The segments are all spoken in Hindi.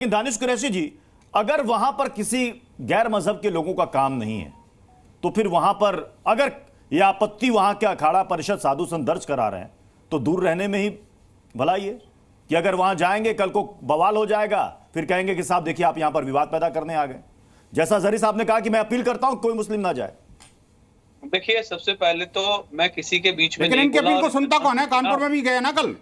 दानिश कुरैशी जी, अगर वहां पर किसी गैर मजहब के लोगों का काम नहीं है तो फिर वहां पर अगर यह आपत्ति वहां के अखाड़ा परिषद साधु संत दर्ज करा रहे हैं तो दूर रहने में ही भलाई है कि अगर वहां जाएंगे कल को बवाल हो जाएगा, फिर कहेंगे कि साहब देखिए आप यहां पर विवाद पैदा करने आ गए। जैसा जरी साहब ने कहा कि मैं अपील करता हूं कोई मुस्लिम ना जाए। देखिए, सबसे पहले तो मैं किसी के बीच में लेकिन इनके अपील को सुनता कौन है? कानपुर में भी गए ना कल।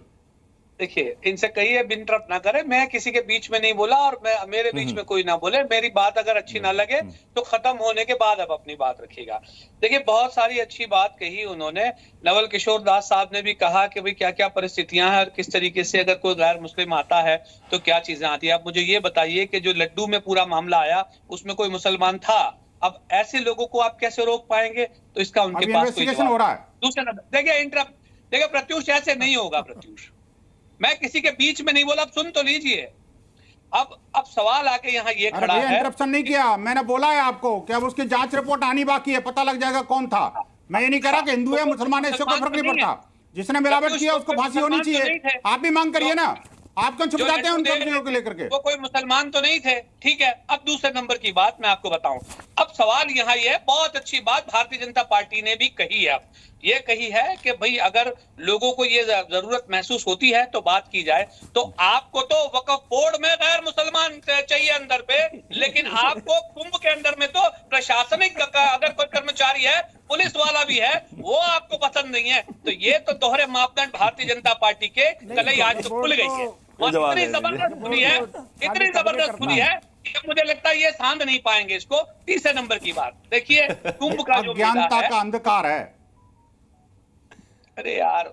देखिए, इनसे कहिए इंटरप्ट ना करें। मैं किसी के बीच में नहीं बोला और मेरे बीच में कोई ना बोले। मेरी बात अगर अच्छी ना लगे तो खत्म होने के बाद अब अपनी बात रखिएगा। देखिए, बहुत सारी अच्छी बात कही उन्होंने। नवल किशोर दास साहब ने भी कहा कि भाई क्या क्या परिस्थितियां हैं और किस तरीके से अगर कोई गैर मुस्लिम आता है तो क्या चीजें आती है। आप मुझे ये बताइए कि जो लड्डू में पूरा मामला आया उसमें कोई मुसलमान था। अब ऐसे लोगों को आप कैसे रोक पाएंगे? तो इसका उनके पास कोई जवाब हो रहा है। दूसरा नंबर देखिए प्रत्युष, ऐसे नहीं होगा प्रत्युष। मैं किसी के बीच में नहीं बोला। अब सुन तो लीजिए। अब सवाल आके यहाँ ये खड़ा है। इंटरप्शन नहीं किया, मैंने बोला है आपको कि अब उसकी जांच रिपोर्ट आनी बाकी है, पता लग जाएगा कौन था। मैं ये नहीं कह रहा कि हिंदू है मुसलमान है, इससे कोई फर्क नहीं पड़ता। जिसने मिलावट किया उसको फांसी होनी चाहिए। आप भी मांग करिए ना, आप क्यों छुप जाते हैं उन सब चीजों को लेकर के? वो कोई मुसलमान तो नहीं थे, ठीक है। अब दूसरे नंबर की बात मैं आपको बताऊं। अब सवाल यहाँ ये है, बहुत अच्छी बात भारतीय जनता पार्टी ने भी कही है। अब ये कही है कि भाई अगर लोगों को ये जरूरत महसूस होती है तो बात की जाए। तो आपको तो वक्फ बोर्ड में गैर मुसलमान चाहिए अंदर पे, लेकिन आपको कुंभ के अंदर में तो प्रशासनिक अगर कोई कर्मचारी है, पुलिस वाला भी है, वो आपको पसंद नहीं है। तो ये तो दोहरे मापदंड भारतीय जनता पार्टी के कलई आज तो खुल गई है। और इतनी जबरदस्त खुली है, इतनी जबरदस्त खुली है कि मुझे लगता है ये सांध नहीं पाएंगे इसको। तीसरे नंबर की बात देखिए, कुंभ का जो अज्ञानता का अंधकार है। अरे यार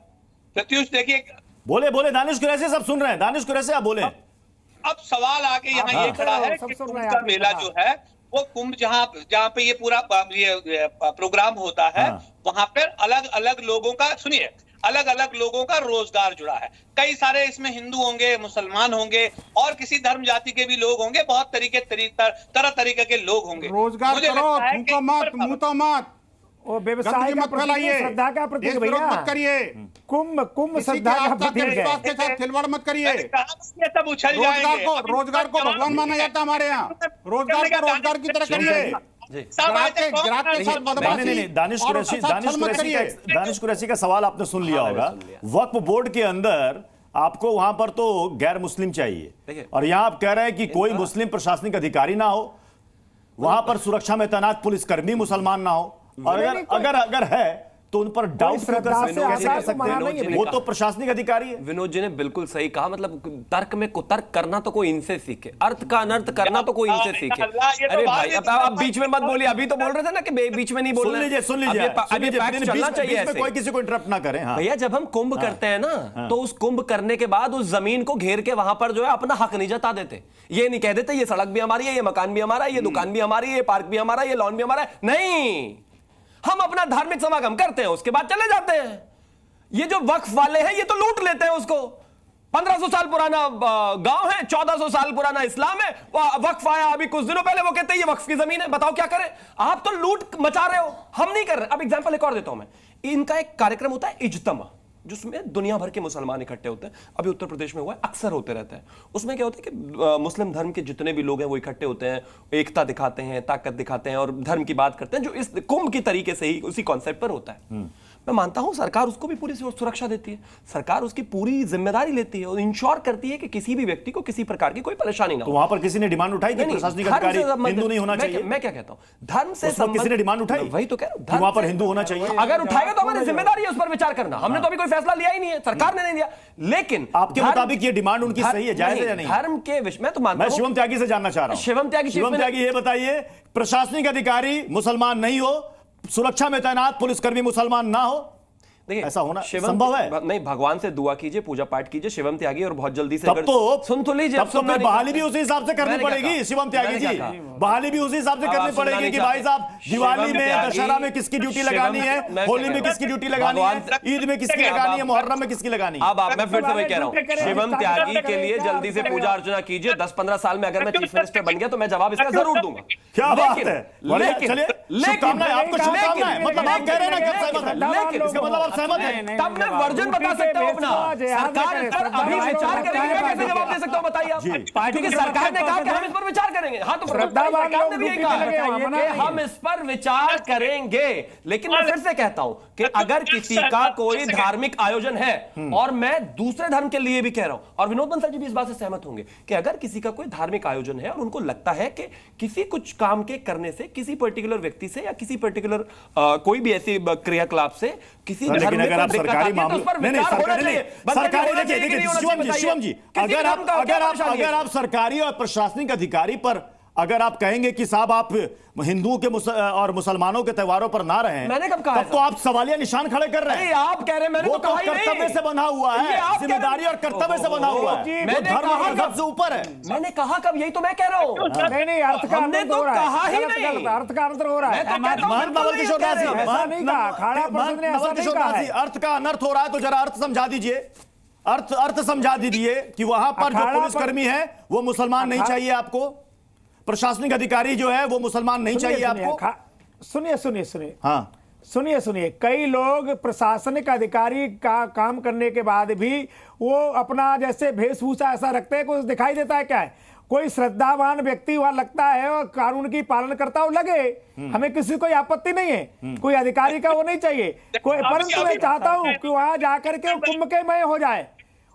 प्रत्युष, देखिए बोले दानिश कुरैशी सब सुन रहे हैं। दानिश कुरैशी आप बोले। अब सवाल आके यहाँ ये खड़ा है कि कुंभ का मेला जो है वो कुंभ जहाँ पे ये पूरा प्रोग्राम होता है, वहां पर अलग अलग लोगों का, सुनिए, अलग अलग लोगों का रोजगार जुड़ा है। कई सारे इसमें हिंदू होंगे, मुसलमान होंगे और किसी धर्म जाति के भी लोग होंगे। बहुत तरह तरीके के लोग होंगे। रोजगार करो, थूको मत, मुंह तो मत, वो व्यवसाय का प्रतीक, श्रद्धा का प्रतीक भैया मत करिए। कुंभ श्रद्धा का प्रतीक है। विश्वास के साथ खिलवाड़ मत करिए। ये सब उछल जाएंगे। रोजगार को भगवान माना जाता है हमारे यहाँ। रोजगार को रोजगार की तरह करिए। दानिश कुरैशी का सवाल आपने सुन लिया होगा। वक्फ बोर्ड के अंदर आपको वहां पर तो गैर मुस्लिम चाहिए और यहां आप कह रहे हैं कि कोई मुस्लिम प्रशासनिक अधिकारी ना हो, वहां पर सुरक्षा में तैनात पुलिसकर्मी मुसलमान ना हो, और अगर है तो उन पर डाउट कैसे कर सकते हैं? वो तो प्रशासनिक अधिकारी है। विनोद जी ने बिल्कुल सही कहा। मतलब तर्क में कुतर्क करना तो कोई इनसे सीखे, अर्थ का अनर्थ करना तो कोई इनसे सीखे। अरे भाई अब आप बीच में मत बोलिए। अभी तो बोल रहे थे ना कि बीच में नहीं बोलना। सुन लीजिए चलना चाहिए, कोई किसी को इंटरप्ट ना करे। भैया जब हम कुंभ करते हैं ना, तो उस कुंभ करने के बाद उस जमीन को घेर के वहां पर जो है अपना हक नहीं जता देते। ये नहीं कह देते ये सड़क भी हमारी है, ये मकान भी हमारा है, ये दुकान भी हमारी है, ये पार्क भी हमारा है, ये लॉन भी हमारा है। नहीं, हम अपना धार्मिक समागम करते हैं, उसके बाद चले जाते हैं। ये जो वक्फ वाले हैं ये तो लूट लेते हैं उसको। 1500 साल पुराना गांव है, 1400 साल पुराना इस्लाम है, वक्फ आया अभी कुछ दिनों पहले, वो कहते हैं ये वक्फ की जमीन है। बताओ क्या करें? आप तो लूट मचा रहे हो, हम नहीं कर रहे। अब एग्जांपल एक और देता हूं मैं। इनका एक कार्यक्रम होता है इज्तिमा, जिसमें दुनिया भर के मुसलमान इकट्ठे होते हैं। अभी उत्तर प्रदेश में हुआ है, अक्सर होते रहते हैं। उसमें क्या होता है कि मुस्लिम धर्म के जितने भी लोग हैं वो इकट्ठे होते हैं, एकता दिखाते हैं, ताकत दिखाते हैं और धर्म की बात करते हैं, जो इस कुंभ की तरीके से ही उसी कॉन्सेप्ट पर होता है। मैं मानता हूं सरकार उसको भी पूरी सुरक्षा देती है, सरकार उसकी पूरी जिम्मेदारी लेती है और इंश्योर करती है कि किसी भी व्यक्ति को किसी प्रकार की कोई परेशानी ना हो। तो वहां पर किसी ने डिमांड उठाई कि प्रशासनिक अधिकारी हिंदू नहीं होना चाहिए? मैं क्या कहता हूं, धर्म से किसी ने डिमांड उठाई? वही तो कह रहा हूं, वहां पर हिंदू होना चाहिए। अगर उठाएगा तो हमारी जिम्मेदारी है उस पर विचार करना। हमने तो अभी कोई फैसला लिया ही नहीं है, सरकार ने नहीं लिया। लेकिन आपके मुताबिक ये डिमांड उनकी सही है, जायज है या नहीं? धर्म के विषय में तो मानता हूं। मैं शिवम त्यागी से जानना चाह रहा हूं। शिवम त्यागी ये बताइए, प्रशासनिक अधिकारी मुसलमान नहीं हो, सुरक्षा में तैनात पुलिसकर्मी मुसलमान ना हो, देखिए ऐसा होना संभव है? नहीं, भगवान से दुआ कीजिए, पूजा पाठ कीजिए, शिवम त्यागी, और बहुत जल्दी से तब तो सुन तो लीजिए। तब तो फिर बहाली भी उसी हिसाब से करनी पड़ेगी शिवम त्यागी जी। बहाली भी उसी हिसाब से करनी पड़ेगी कि भाई साहब दिवाली में, दशहरा में किसकी ड्यूटी लगानी है, होली में किसकी ड्यूटी लगानी है, ईद में किसकी लगानी है, मुहर्रम में किसकी लगानी है। अब मैं फिर से वही कह रहा हूँ, शिवम त्यागी के लिए जल्दी से पूजा अर्चना कीजिए। 10-15 साल में अगर मैं चीफ मिनिस्टर बन गया तो मैं जवाब इसका जरूर दूंगा। क्या बात है, चलिए शुभकामनाएं, आपको शुभकामनाएं, मतलब आप कह रहे हैं ना कि आप सहमत हैं, इसका मतलब आप सहमत हैं। तब मैं वर्जन बता सकता हूं अपना, सरकार इस पर अभी विचार करेगी, मैं कैसे जवाब दे सकता हूं बताइए आप? क्योंकि सरकार ने कहा कि हम इस पर विचार करेंगे। हाँ, तो सरकार ने भी कहा कि हम इस पर विचार करेंगे, लेकिन मैं फिर से कहता हूं कि अगर किसी का कोई धार्मिक आयोजन है, और मैं दूसरे धर्म के लिए भी कह रहा हूं, और विनोद बंसल जी भी इस बात से सहमत होंगे कि अगर किसी का कोई धार्मिक आयोजन है और उनको लगता है कि किसी कुछ काम के करने से, किसी पर्टिकुलर व्यक्ति से या किसी पर्टिकुलर कोई भी ऐसी क्रियाकलाप से किसी धर्म में कोई दिक्कत आती है, तो उस पर विचार होना चाहिए। शिवम जी, अगर आप सरकारी और प्रशासनिक अधिकारी पर अगर आप कहेंगे कि साहब आप हिंदुओं के और मुसलमानों के त्योहारों पर ना रहें, मैंने कब कहा? तब तो आप सवालिया निशान खड़े कर रहे हैं। आप कह रहे हैं, मैंने वो तो कर्तव्य से बंधा हुआ है, जिम्मेदारी और कर्तव्य से बंधा हुआ है, वो धर्म और मजहब से ऊपर है। मैंने कहा कब? यही तो मैं कह रहा हूँ। नहीं, अर्थ का हमने तो कहा ही नहीं, अर्थ का अंतर हो रहा है। महंत नवल किशोर दास जी, अर्थ का अनर्थ हो रहा है, तो जरा अर्थ समझा दीजिए, अर्थ समझा दीजिए कि वहां पर जो पुलिसकर्मी है वो मुसलमान नहीं चाहिए आपको, प्रशासनिक अधिकारी जो है वो मुसलमान नहीं चाहिए आपको। सुनिए हाँ, सुनिए, कई लोग प्रशासनिक अधिकारी का काम करने के बाद भी वो अपना जैसे वेशभूषा ऐसा रखते हैं, कुछ दिखाई देता है क्या है? कोई श्रद्धावान व्यक्ति वहां लगता है और कानून की पालन करता हो लगे, हमें किसी कोई आपत्ति नहीं है, कोई अधिकारी का वो नहीं चाहिए कोई, परंतु मैं चाहता हूं कि वहां जाकर के कुंभ के मय हो जाए,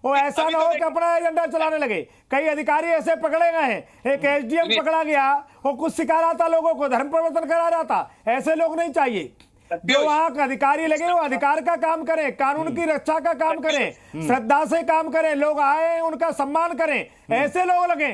वो ऐसा ना हो कि अपना एजेंडा चलाने लगे। कई अधिकारी ऐसे पकड़े गए हैं, एक एसडीएम पकड़ा गया, वो कुछ सिखा रहा था लोगों को, धर्म परिवर्तन करा रहा था। ऐसे लोग नहीं चाहिए। जो वहां का अधिकारी लगे वो अधिकार का काम करें, कानून की रक्षा का काम करें, श्रद्धा से काम करें, लोग आए उनका सम्मान करें, ऐसे लोग लगे।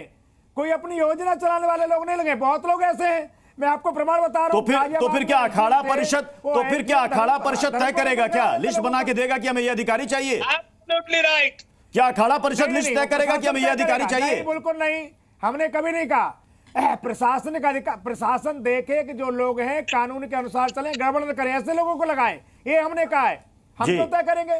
कोई अपनी योजना चलाने वाले लोग नहीं लगे, बहुत लोग ऐसे हैं, मैं आपको प्रमाण बता रहा हूं। तो फिर क्या अखाड़ा परिषद तय करेगा, क्या लिस्ट बना के देगा कि हमें ये अधिकारी चाहिए? Absolutely right. क्या अखाड़ा परिषद लिस्ट तय करेगा कि हमें ये अधिकारी चाहिए? बिल्कुल नहीं, हमने कभी नहीं कहा। प्रशासनिक अधिकार, प्रशासन देखे कि जो लोग हैं कानून के अनुसार चलें, गड़बड़ न करें, ऐसे लोगों को लगाएं, ये हमने कहा है। हम तो तय करेंगे,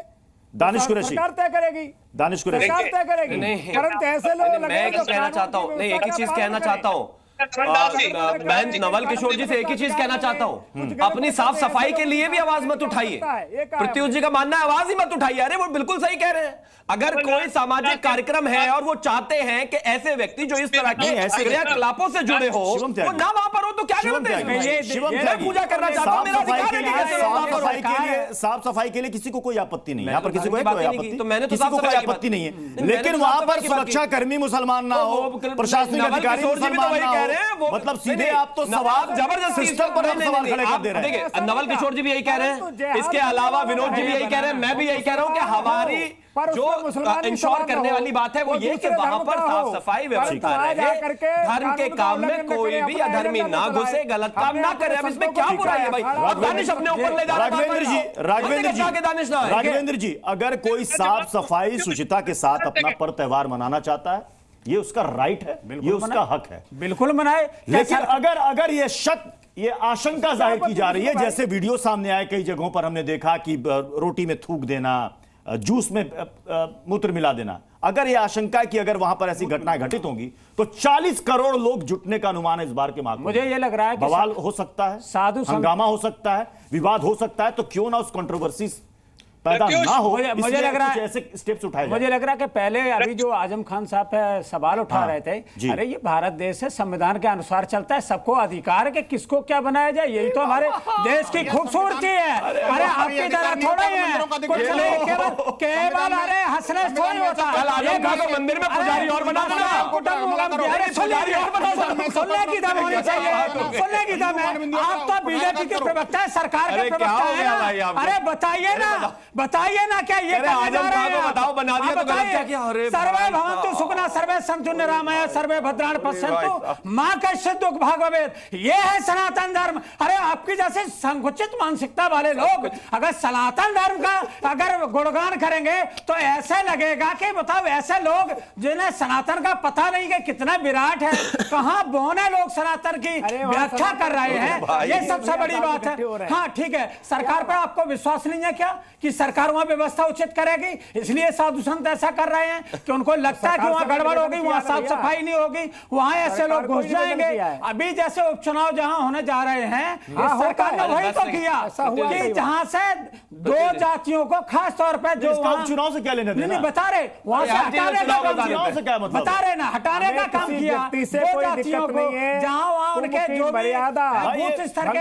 दानिश कुरैशी सरकार तय करेगी, सरकार तय करेगी, परंतु ऐसे लोग मैं एक चीज कहना चाहता हूँ, नहीं एक ही चीज कहना चाहता हूँ, मैं नवल किशोर जी से एक ही चीज कहना चाहता हूं, अपनी साफ सफाई के लिए भी आवाज मत उठाइए। प्रत्युष जी का मानना है आवाज ही मत उठाइए। अरे वो बिल्कुल सही कह रहे हैं। अगर कोई सामाजिक कार्यक्रम है और वो चाहते हैं कि ऐसे व्यक्ति जो इस तरह के क्रियाकलापों से जुड़े हो वो ना वहां पर हो, तो क्या गलत है? पूजा करना चाहता हूं, मेरा अधिकार है। साफ सफाई के लिए किसी को कोई आपत्ति नहीं है, यहाँ पर किसी को कोई आपत्ति नहीं है, लेकिन वहां पर सुरक्षा कर्मी मुसलमान ना हो, प्रशासनिक अधिकारी मुसलमान ना हो, मतलब सीधे आप तो सवाल जबरदस्ती सिस्टम पर हम सवाल खड़े कर दे रहे हैं। नवल किशोर जी भी यही कह रहे हैं, इसके अलावा विनोद जी भी यही कह रहे हैं, मैं भी यही कह रहा हूं कि हमारी जो इंश्योर करने वाली बात है वो ये कि वहां पर साफ सफाई व्यवस्था रहे, धर्म के काम में कोई भी अधर्मी ना घुसे, गलत काम ना करे। अब इसमें क्या बुराई है भाई? दानिश अपने ऊपर ले जा रहा है। राघवेंद्र जी, अगर कोई साफ सफाई शुचिता के साथ अपना पर्व त्योहार मनाना चाहता है, ये उसका राइट है, ये उसका हक है, बिल्कुल मनाए। लेकिन अगर ये आशंका जाहिर की जा रही है, जैसे वीडियो सामने आए कई जगहों पर हमने देखा कि रोटी में थूक देना, जूस में मूत्र मिला देना, अगर यह आशंका है कि अगर वहां पर ऐसी घटनाएं घटित होंगी तो 40 करोड़ लोग जुटने का अनुमान है इस बार के महाकुंभ। मुझे यह लग रहा है कि बवाल हो सकता है, हंगामा हो सकता है, विवाद हो सकता है, तो क्यों ना उस कंट्रोवर्सी पैदा ना हो, मुझे लग रहा है ऐसे स्टेप्स उठाए जाए। मुझे लग रहा है कि पहले अभी जो आजम खान साहब सवाल उठा रहे थे, अरे ये भारत देश है, संविधान के अनुसार चलता है, सबको अधिकार है कि किसको क्या बनाया जाए, यही तो हमारे देश की खूबसूरती है। अरे आपकी तरह थोड़ा ही है, केवल अरे हंसने थोड़ी होता है। मंदिर में पुजारी और बना सुनने की दम होनी चाहिए, सुनने की दम है। आप तो बीजेपी के प्रवक्ता है, सरकार के प्रवक्ता है। अरे बताइए ना क्या ये बताओ, बना दिया तो गलत क्या किया? सर्वे भवन्तु सुखिनः सर्वे सन्तु निरामया सर्वे भद्राणि पश्यन्तु मां कश्चित् दुःख भाग् भवेत्। ये है सनातन धर्म। अरे आपकी जैसे संकुचित मानसिकता वाले लोग अगर सनातन धर्म का अगर गुणगान करेंगे तो ऐसे लगेगा कि बताओ, ऐसे लोग जिन्हें सनातन का पता नहीं कि कितना विराट है, कहां बौने लोग सनातन की व्याख्या कर रहे हैं, ये सबसे बड़ी बात है। हाँ ठीक है, सरकार पर आपको विश्वास नहीं है क्या कि सरकार वहां व्यवस्था उचित करेगी, इसलिए साधु संत ऐसा कर रहे हैं कि उनको लगता है कि वहां गड़बड़ होगी, वहां साफ सफाई नहीं होगी, वहां ऐसे लोग घुस जाएंगे। अभी जैसे उपचुनाव जहां होने जा रहे हैं, सरकार ने वही तो किया कि जहां से दो जातियों को खास तौर पर जो चुनाव से क्या लेना देना? नहीं बता रहे, वहां से हटाने का काम किया, बता रहे ना, हटाने का काम किया दो जातियों को, जहां वहां उनके जो भी बूथ स्तर के